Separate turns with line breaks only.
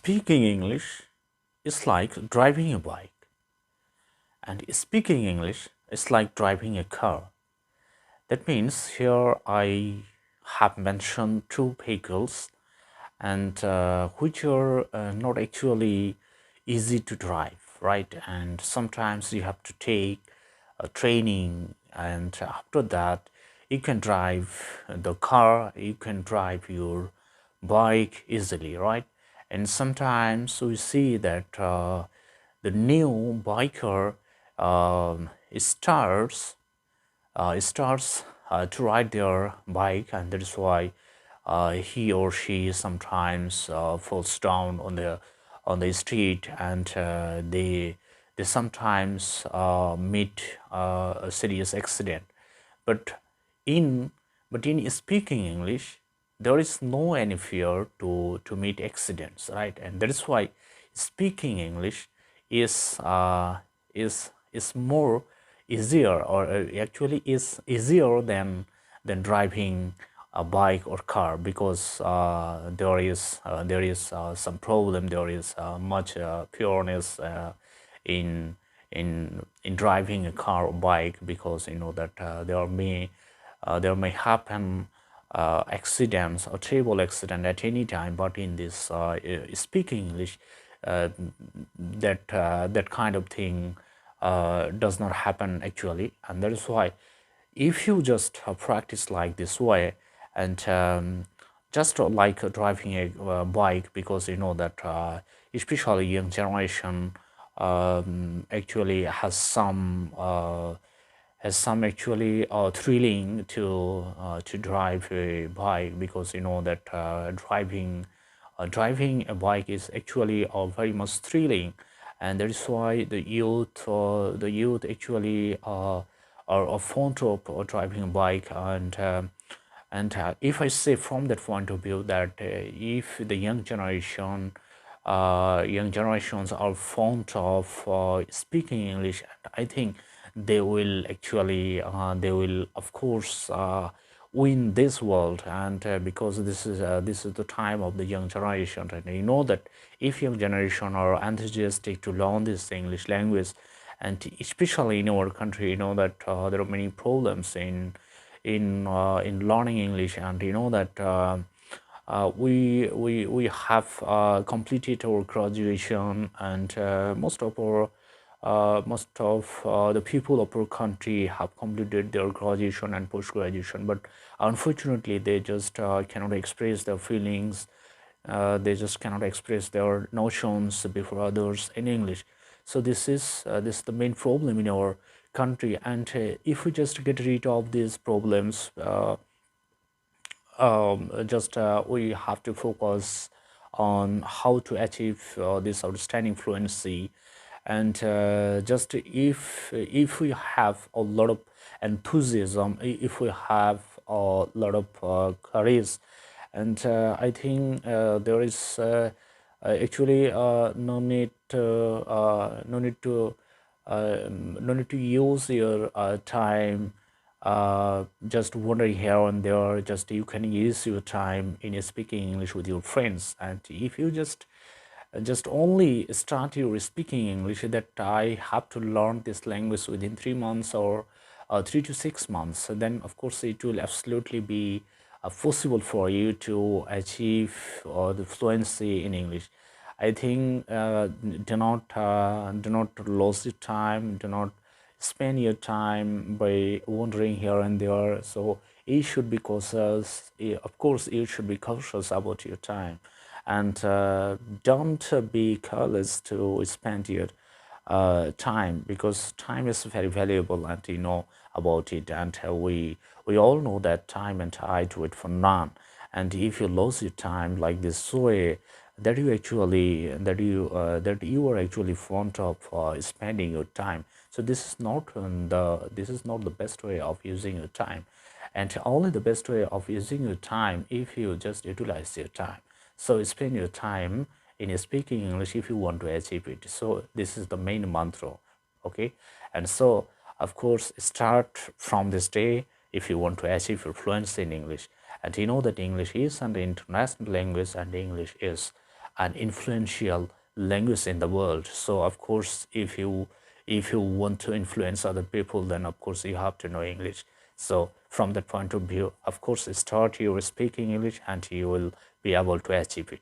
Speaking English is like driving a bike, and speaking English is like driving a car. That means here I have mentioned two vehicles and which are not actually easy to drive, right? And sometimes you have to take a training, and after that you can drive the car, you can drive your bike easily, right? And sometimes we see that the new biker starts to ride their bike, and that is why he or she sometimes falls down on the street, and they sometimes meet a serious accident. But in in speaking English, there is no any fear to meet accidents, right? And that is why speaking English is is more easier, or actually is easier than driving a bike or car, because there is some problem, there is much pureness in in driving a car or bike, because you know that there may happen accidents or terrible accident at any time. But in this speaking English, that kind of thing does not happen actually. And that is why if you just practice like this way, and just like driving a bike, because you know that especially young generation actually has some actually thrilling to drive a bike, because you know that driving a bike is actually very much thrilling. And that is why the youth actually are fond of driving a bike. And if I say from that point of view, that if the young generations are fond of speaking English, I think they will actually they will of course win this world. And because this is the time of the young generation, and you know that if young generation are enthusiastic to learn this English language, and especially in our country, you know that there are many problems in learning English. And you know that we have completed our graduation, and most of the people of our country have completed their graduation and post graduation, but unfortunately they just cannot express their feelings. They just cannot express their notions before others in English. So this is the main problem in our country. And if we just get rid of these problems, just we have to focus on how to achieve this outstanding fluency. And just if we have a lot of enthusiasm, if we have a lot of courage, and I think there is actually no need to use your time just wandering here and there. Just you can use your time in speaking English with your friends. And if you just only start your speaking English, that I have to learn this language within 3 months, or 3 to 6 months, so then of course it will absolutely be possible for you to achieve the fluency in English. I think do not lose your time, do not spend your time by wandering here and there. So you should be cautious. Of course, you should be cautious about your time, and don't be careless to spend your time, because time is very valuable, and you know about it. And we all know that time and tide wait for none. And if you lose your time like this way, that you are actually fond of spending your time. So this is not the best way of using your time. And only the best way of using your time if you just utilize your time. So spend your time in speaking English if you want to achieve it. So this is the main mantra. Okay. And so of course start from this day if you want to achieve your fluency in English. And you know that English is an international language, and English is an influential language in the world. So of course, if you want to influence other people, then of course you have to know English. So from that point of view, of course, start your speaking English and you will be able to achieve it.